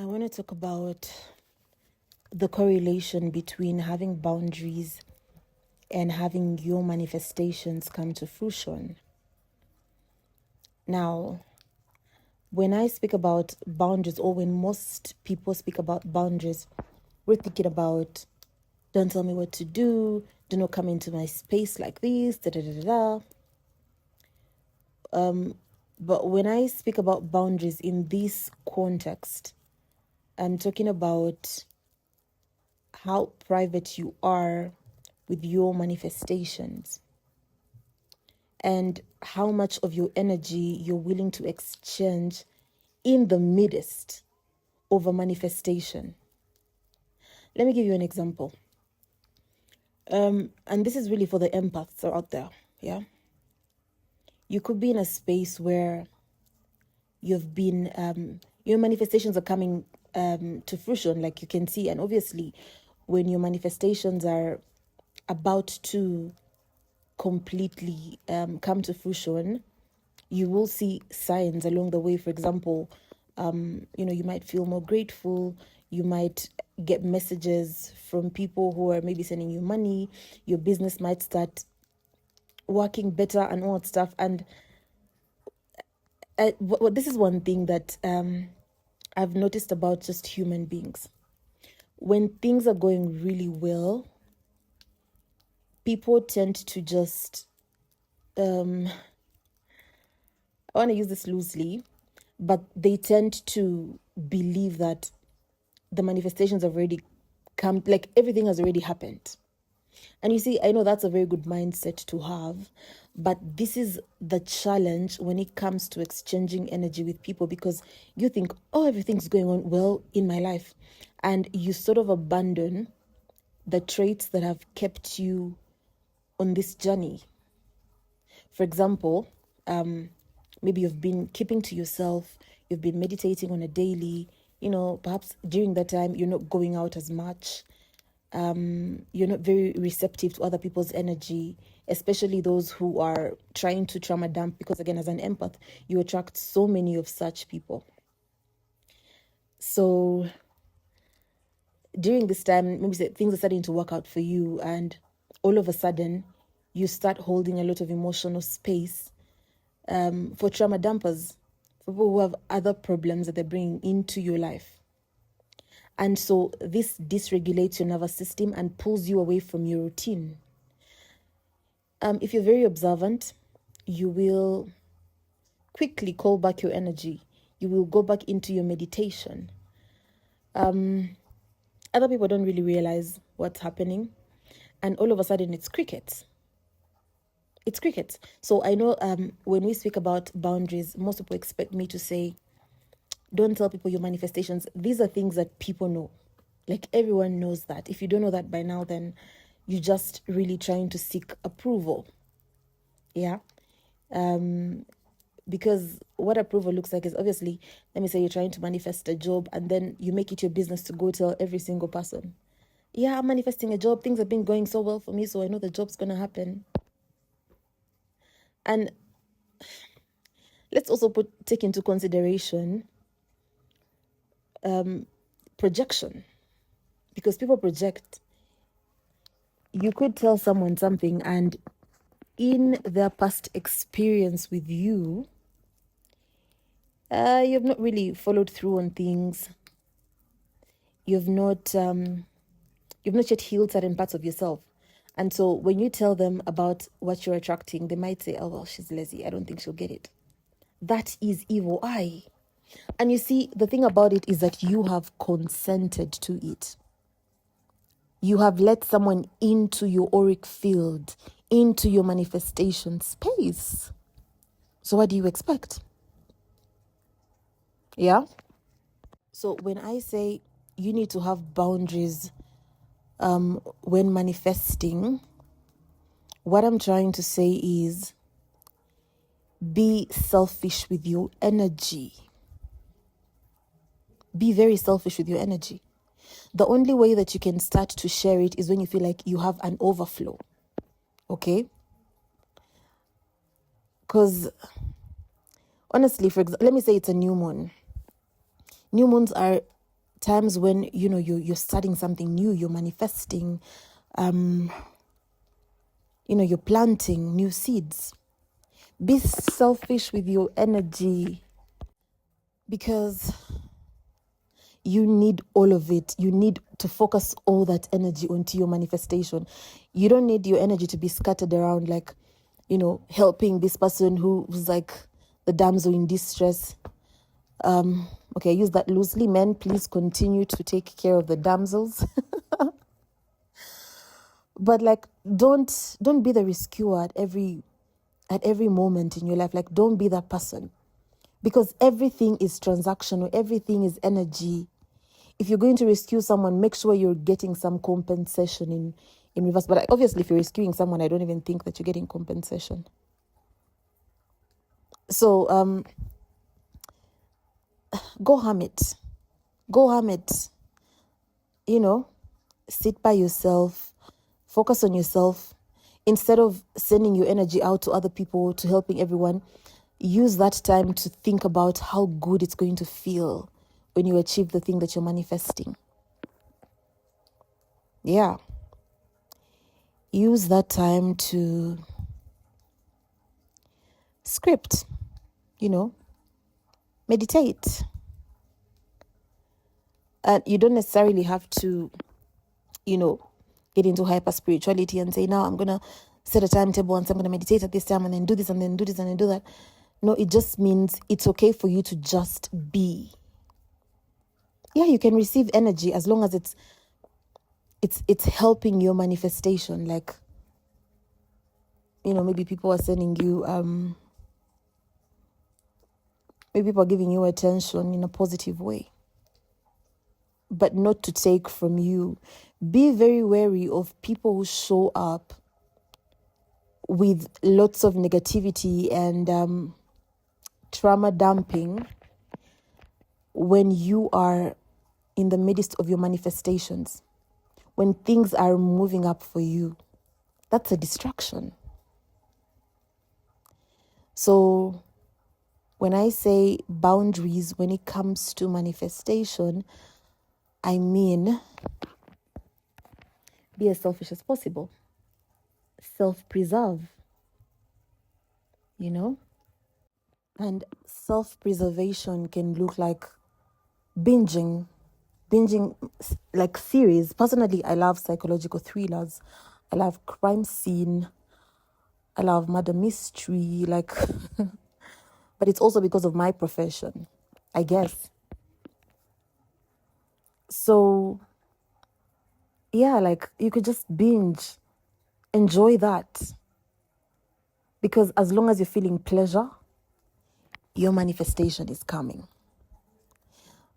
I want to talk about the correlation between having boundaries and having your manifestations come to fruition. Now, when I speak about boundaries, or when most people speak about boundaries, we're thinking about don't tell me what to do, do not come into my space like this, da da da da. But when I speak about boundaries in this context, I'm talking about how private you are with your manifestations and how much of your energy you're willing to exchange in the midst of a manifestation. Let me give you an example. And this is really for the empaths out there. Yeah. You could be in a space where you've been, your manifestations are coming to fruition, like you can see. And obviously, when your manifestations are about to completely come to fruition, you will see signs along the way. For example, you might feel more grateful. You might get messages from people who are maybe sending you money. Your business might start working better and all that stuff. And this is one thing that I've noticed about just human beings. When things are going really well, people tend to just, I want to use this loosely, but they tend to believe that the manifestations have already come, like everything has already happened. And you see, I know that's a very good mindset to have, but this is the challenge when it comes to exchanging energy with people, because you think, oh, everything's going on well in my life. And you sort of abandon the traits that have kept you on this journey. For example, maybe you've been keeping to yourself, you've been meditating on a daily, perhaps during that time you're not going out as much. You're not very receptive to other people's energy, especially those who are trying to trauma dump, because again, as an empath, you attract so many of such people. So during this time, maybe things are starting to work out for you, and all of a sudden you start holding a lot of emotional space for trauma dumpers, for people who have other problems that they're bringing into your life. And so this dysregulates your nervous system and pulls you away from your routine. If you're very observant, you will quickly call back your energy. You will go back into your meditation. Other people don't really realize what's happening. And all of a sudden, it's crickets. It's crickets. So I know when we speak about boundaries, most people expect me to say, don't tell people your manifestations. These are things that people know. Like everyone knows that. If you don't know that by now, then you're just really trying to seek approval. Yeah. Because what approval looks like is, obviously, let me say you're trying to manifest a job, and then you make it your business to go tell every single person, yeah, I'm manifesting a job. Things have been going so well for me, so I know the job's going to happen. And let's also take into consideration projection, because people project. You could tell someone something, and in their past experience with you, you've not really followed through on things. You've not yet healed certain parts of yourself. And so when you tell them about what you're attracting, they might say, oh, well, she's lazy. I don't think she'll get it. That is evil eye. And you see, the thing about it is that you have consented to it. You have let someone into your auric field, into your manifestation space. So what do you expect? Yeah? So when I say you need to have boundaries when manifesting, what I'm trying to say is be selfish with your energy. Be very selfish with your energy. The only way that you can start to share it is when you feel like you have an overflow. Okay? Because honestly, for example, let me say it's a new moon. New moons are times when, you know, you're starting something new, you're manifesting, you know, you're planting new seeds. Be selfish with your energy, because you need all of it. You need to focus all that energy onto your manifestation. You don't need your energy to be scattered around, like, you know, helping this person who's like the damsel in distress. Okay, I use that loosely. Men, please continue to take care of the damsels. But like, don't be the rescuer at every moment in your life. Like, don't be that person, because everything is transactional. Everything is energy. If you're going to rescue someone, make sure you're getting some compensation in reverse. But obviously, if you're rescuing someone, I don't even think that you're getting compensation. So go hermit. Go hermit. You know, sit by yourself. Focus on yourself. Instead of sending your energy out to other people, to helping everyone, use that time to think about how good it's going to feel when you achieve the thing that you're manifesting. Yeah. Use that time to script, you know, meditate. And you don't necessarily have to, you know, get into hyper spirituality and say, now I'm going to set a timetable and so I'm going to meditate at this time and then do this and then do this and then do that. No, it just means it's okay for you to just be. Yeah, you can receive energy as long as it's helping your manifestation. Like, you know, maybe people are sending you, maybe people are giving you attention in a positive way, but not to take from you. Be very wary of people who show up with lots of negativity and trauma dumping when you are in the midst of your manifestations, when things are moving up for you. That's a distraction. So when I say boundaries when it comes to manifestation, I mean be as selfish as possible. Self-preserve, you know? And self-preservation can look like binging like series. Personally, I love psychological thrillers. I love crime scene. I love murder mystery, like, but it's also because of my profession, I guess. So, yeah, like, you could just binge, enjoy that. Because as long as you're feeling pleasure, your manifestation is coming.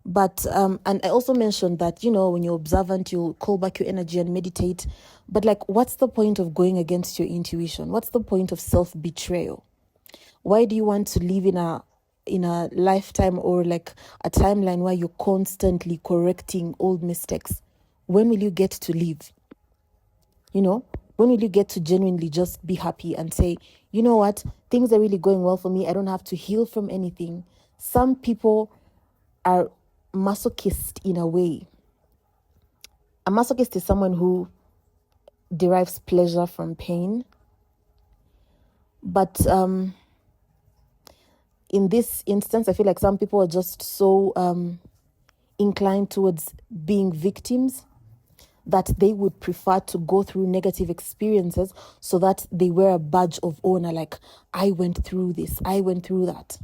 But, and I also mentioned that, you know, when you're observant, you'll call back your energy and meditate. But like, what's the point of going against your intuition? What's the point of self-betrayal? Why do you want to live in a lifetime or like a timeline where you're constantly correcting old mistakes? When will you get to live? You know, when will you get to genuinely just be happy and say, you know what, things are really going well for me. I don't have to heal from anything. Some people are masochist in a way. A masochist is someone who derives pleasure from pain. But in this instance, I feel like some people are just so inclined towards being victims that they would prefer to go through negative experiences so that they wear a badge of honor, like, I went through this, I went through that.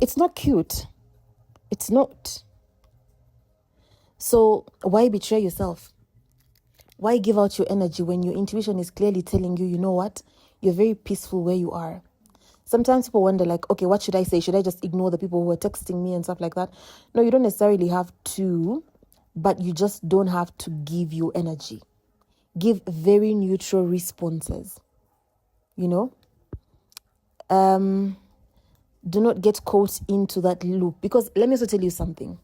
It's not cute. It's not. So why betray yourself? Why give out your energy when your intuition is clearly telling you, you know what, you're very peaceful where you are? Sometimes people wonder, like, okay, what should I say? Should I just ignore the people who are texting me and stuff like that? No, you don't necessarily have to, but you just don't have to give your energy. Give very neutral responses, you know? Do not get caught into that loop, because let me also tell you something.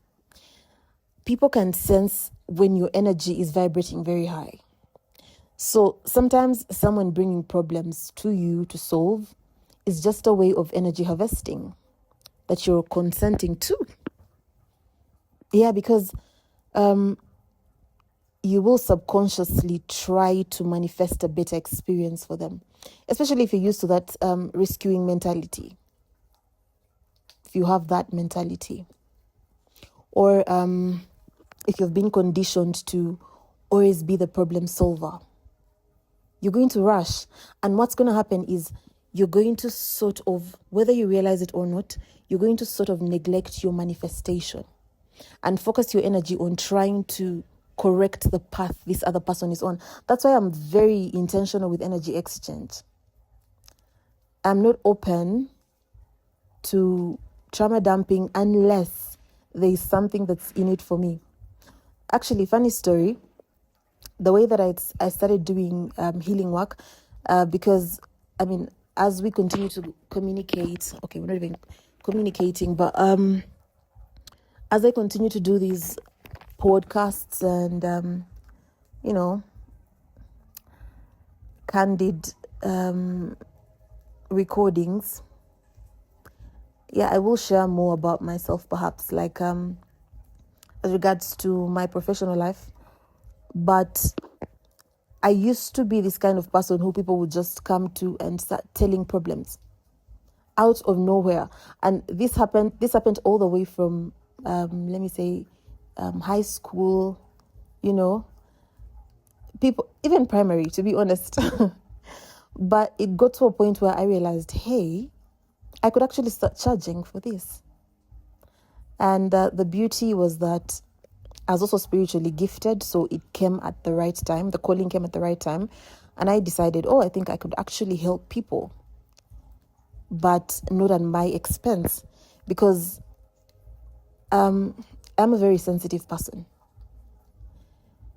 People can sense when your energy is vibrating very high. So sometimes someone bringing problems to you to solve is just a way of energy harvesting that you're consenting to. Yeah, because you will subconsciously try to manifest a better experience for them, especially if you're used to that rescuing mentality. If you have that mentality, or if you've been conditioned to always be the problem solver, you're going to rush. And what's going to happen is you're going to sort of, whether you realize it or not, you're going to sort of neglect your manifestation and focus your energy on trying to correct the path this other person is on. That's why I'm very intentional with energy exchange. I'm not open to trauma dumping unless there is something that's in it for me. Actually, funny story, the way that I started doing healing work, because, I mean, as we continue to communicate, okay, we're not even communicating, but as I continue to do these podcasts and, candid recordings, I will share more about myself, perhaps, like as regards to my professional life. But I used to be this kind of person who people would just come to and start telling problems out of nowhere. And this happened all the way from, let me say, high school, people, even primary, to be honest. But it got to a point where I realized, hey, I could actually start charging for this. And the beauty was that I was also spiritually gifted, so it came at the right time. The calling came at the right time. And I decided, I think I could actually help people, but not at my expense, because I'm a very sensitive person.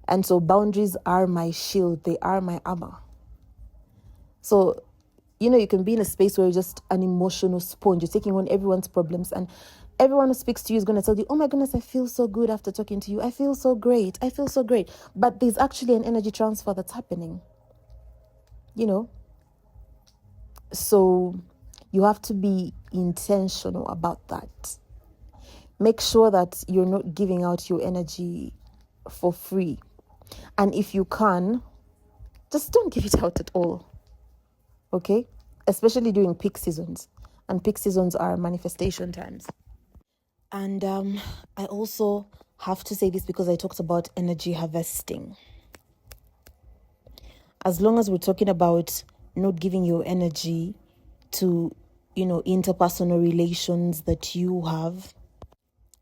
And so boundaries are my shield. They are my armor. So, you can be in a space where you're just an emotional sponge. You're taking on everyone's problems, and everyone who speaks to you is going to tell you, oh my goodness, I feel so good after talking to you. I feel so great. I feel so great. But there's actually an energy transfer that's happening, So you have to be intentional about that. Make sure that you're not giving out your energy for free. And if you can, just don't give it out at all. Okay? Especially during peak seasons. And peak seasons are manifestation times. And I also have to say this because I talked about energy harvesting. As long as we're talking about not giving your energy to, interpersonal relations that you have,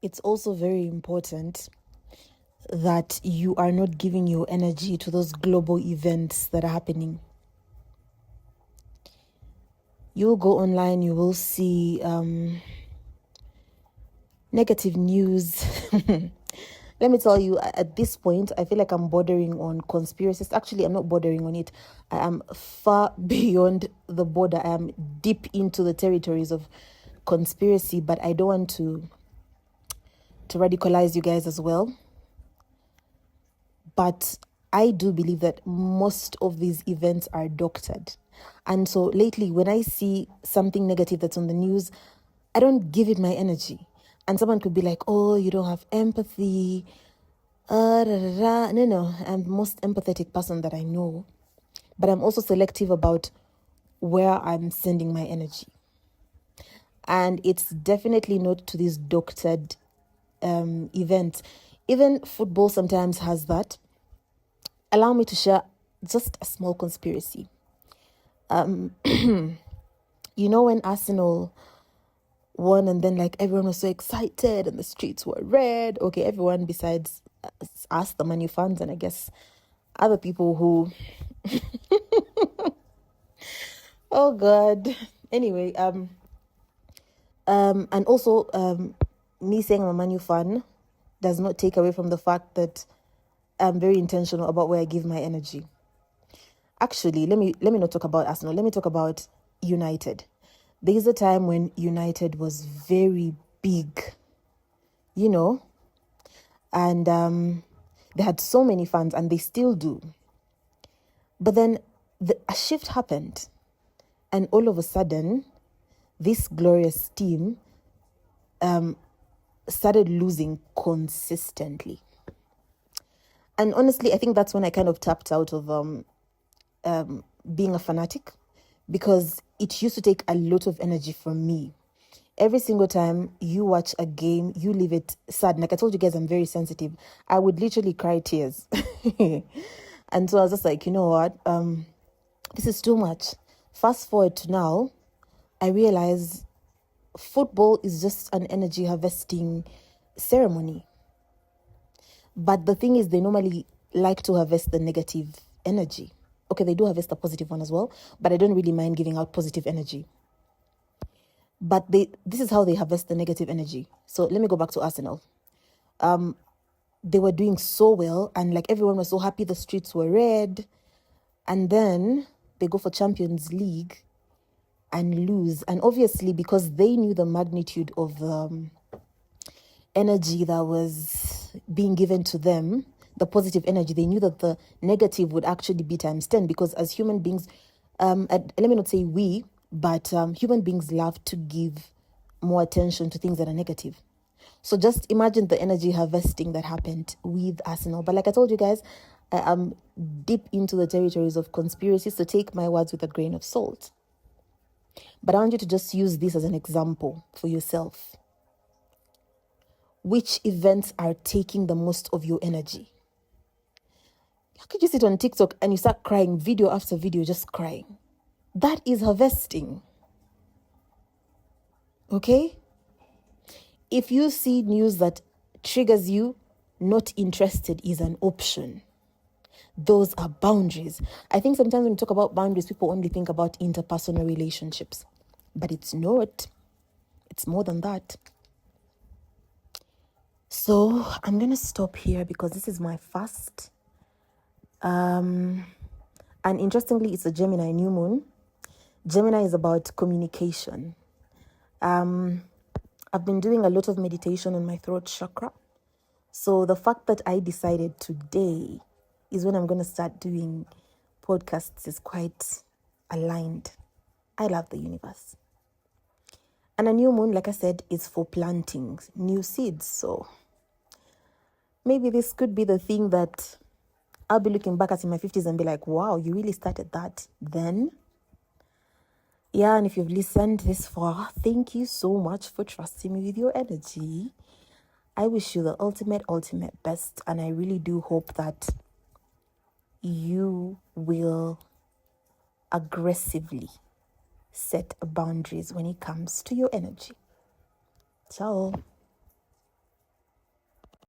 it's also very important that you are not giving your energy to those global events that are happening. You'll go online, you will see negative news. Let me tell you, at this point, I feel like I'm bordering on conspiracies. Actually, I'm not bordering on it. I am far beyond the border. I am deep into the territories of conspiracy, but I don't want to radicalize you guys as well. But I do believe that most of these events are doctored. And so lately, when I see something negative that's on the news, I don't give it my energy. And someone could be like, oh, you don't have empathy. No, I'm the most empathetic person that I know. But I'm also selective about where I'm sending my energy. And it's definitely not to these doctored events. Even football sometimes has that. Allow me to share just a small conspiracy. When Arsenal won and then everyone was so excited and the streets were red. Okay, everyone besides us, the Man U fans, and I guess other people who oh God. Anyway, and also me saying I'm a Man U fan does not take away from the fact that I'm very intentional about where I give my energy. Actually, let me not talk about Arsenal. Let me talk about United. There's a time when United was very big, and they had so many fans, and they still do. But then a shift happened, and all of a sudden, this glorious team started losing consistently. And honestly, I think that's when I kind of tapped out of being a fanatic, because it used to take a lot of energy from me. Every single time you watch a game, you leave it sad. Like I told you guys, I'm very sensitive. I would literally cry tears. And so I was just like, you know what? This is too much. Fast forward to now, I realize football is just an energy harvesting ceremony. But the thing is, they normally like to harvest the negative energy. Okay, they do harvest the positive one as well, but I don't really mind giving out positive energy. But this is how they harvest the negative energy. So let me go back to Arsenal. They were doing so well, and like everyone was so happy, the streets were red. And then they go for Champions League and lose. And obviously, because they knew the magnitude of the energy that was being given to them, the positive energy, they knew that the negative would actually be times 10, because as human beings, let me not say we, but human beings love to give more attention to things that are negative. So just imagine the energy harvesting that happened with Arsenal. But like I told you guys, I am deep into the territories of conspiracies, so take my words with a grain of salt. But I want you to just use this as an example for yourself. Which events are taking the most of your energy? How could you sit on TikTok and you start crying, video after video, just crying? That is harvesting. Okay? If you see news that triggers you, not interested is an option. Those are boundaries. I think sometimes when we talk about boundaries, people only think about interpersonal relationships. But it's not. It's more than that. So I'm going to stop here because this is my first. And interestingly, it's a Gemini new moon. Gemini is about communication. I've been doing a lot of meditation on my throat chakra. So the fact that I decided today is when I'm going to start doing podcasts is quite aligned. I love the universe. And a new moon, like I said, is for planting new seeds. So maybe this could be the thing that I'll be looking back at in my 50s and be like, wow, you really started that then? Yeah, and if you've listened this far, thank you so much for trusting me with your energy. I wish you the ultimate best, and I really do hope that you will aggressively set boundaries when it comes to your energy. Ciao.